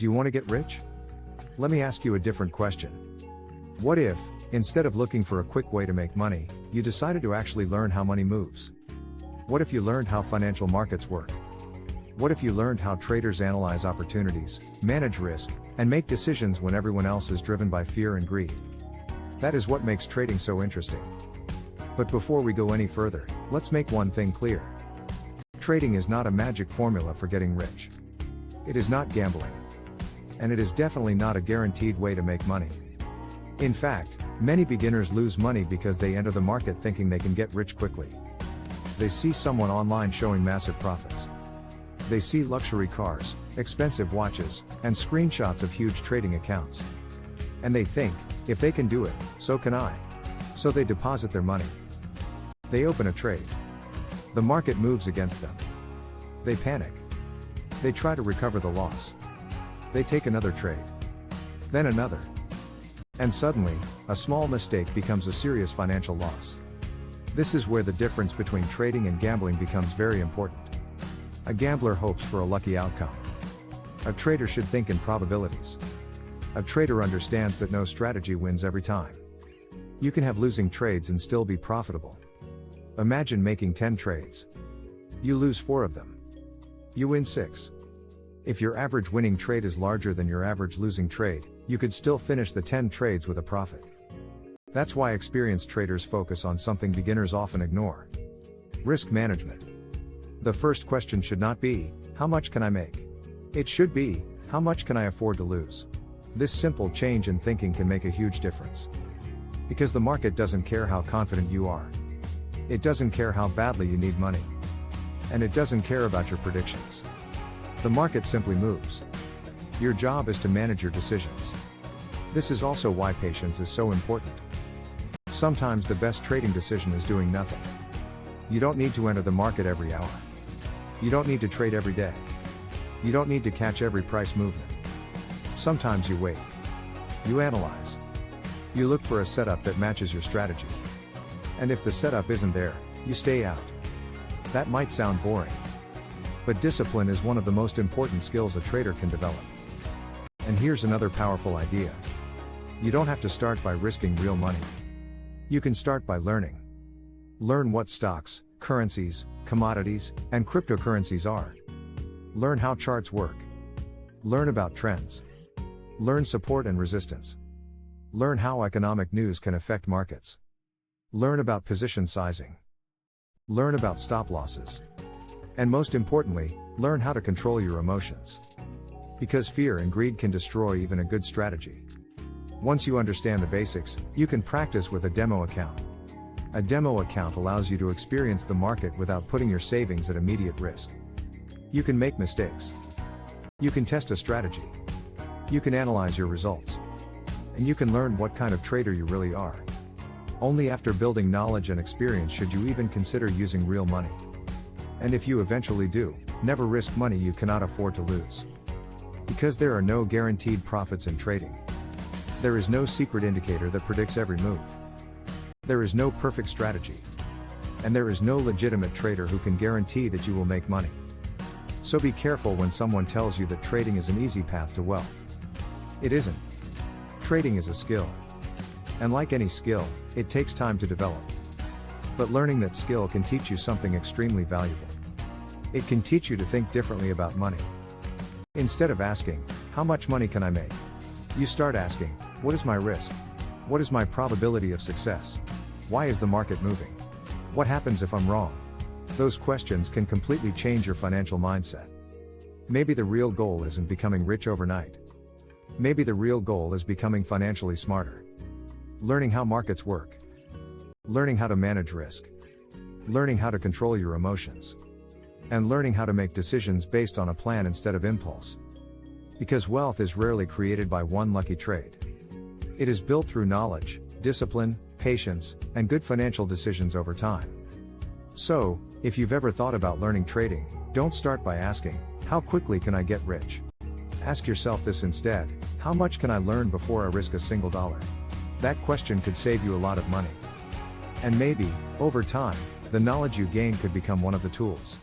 Do you want to get rich? Let me ask you a different question. What if, instead of looking for a quick way to make money, you decided to actually learn how money moves? What if you learned how financial markets work? What if you learned how traders analyze opportunities, manage risk, and make decisions when everyone else is driven by fear and greed? That is what makes trading so interesting. But before we go any further, let's make one thing clear. Trading is not a magic formula for getting rich. It is not gambling. And it is definitely not a guaranteed way to make money. In fact, many beginners lose money because they enter the market thinking they can get rich quickly. They see someone online showing massive profits. They see luxury cars, expensive watches, and screenshots of huge trading accounts. And they think, if they can do it, so can I. So they deposit their money. They open a trade. The market moves against them. They panic. They try to recover the loss. They take another trade. Then another. And suddenly, a small mistake becomes a serious financial loss. This is where the difference between trading and gambling becomes very important. A gambler hopes for a lucky outcome. A trader should think in probabilities. A trader understands that no strategy wins every time. You can have losing trades and still be profitable. Imagine making 10 trades. You lose 4 of them. You win 6. If your average winning trade is larger than your average losing trade, you could still finish the 10 trades with a profit. That's why experienced traders focus on something beginners often ignore. Risk management. The first question should not be, how much can I make? It should be, how much can I afford to lose? This simple change in thinking can make a huge difference. Because the market doesn't care how confident you are. It doesn't care how badly you need money. And it doesn't care about your predictions. The market simply moves. Your job is to manage your decisions. This is also why patience is so important. Sometimes the best trading decision is doing nothing. You don't need to enter the market every hour. You don't need to trade every day. You don't need to catch every price movement. Sometimes you wait. You analyze. You look for a setup that matches your strategy. And if the setup isn't there, you stay out. That might sound boring. But discipline is one of the most important skills a trader can develop. And here's another powerful idea. You don't have to start by risking real money. You can start by learning. Learn what stocks, currencies, commodities, and cryptocurrencies are. Learn how charts work. Learn about trends. Learn support and resistance. Learn how economic news can affect markets. Learn about position sizing. Learn about stop losses. And most importantly, learn how to control your emotions. Because fear and greed can destroy even a good strategy. Once you understand the basics, you can practice with a demo account. A demo account allows you to experience the market without putting your savings at immediate risk. You can make mistakes. You can test a strategy. You can analyze your results. And you can learn what kind of trader you really are. Only after building knowledge and experience should you even consider using real money. And if you eventually do, never risk money you cannot afford to lose. Because there are no guaranteed profits in trading. There is no secret indicator that predicts every move. There is no perfect strategy. And there is no legitimate trader who can guarantee that you will make money. So be careful when someone tells you that trading is an easy path to wealth. It isn't. Trading is a skill. And like any skill, it takes time to develop. But learning that skill can teach you something extremely valuable. It can teach you to think differently about money. Instead of asking, how much money can I make? You start asking, what is my risk? What is my probability of success? Why is the market moving? What happens if I'm wrong? Those questions can completely change your financial mindset. Maybe the real goal isn't becoming rich overnight. Maybe the real goal is becoming financially smarter. Learning how markets work. Learning how to manage risk. Learning how to control your emotions. And learning how to make decisions based on a plan instead of impulse. Because wealth is rarely created by one lucky trade. It is built through knowledge, discipline, patience, and good financial decisions over time. So, if you've ever thought about learning trading, don't start by asking, how quickly can I get rich? Ask yourself this instead, how much can I learn before I risk a single dollar? That question could save you a lot of money. And maybe, over time, the knowledge you gain could become one of the tools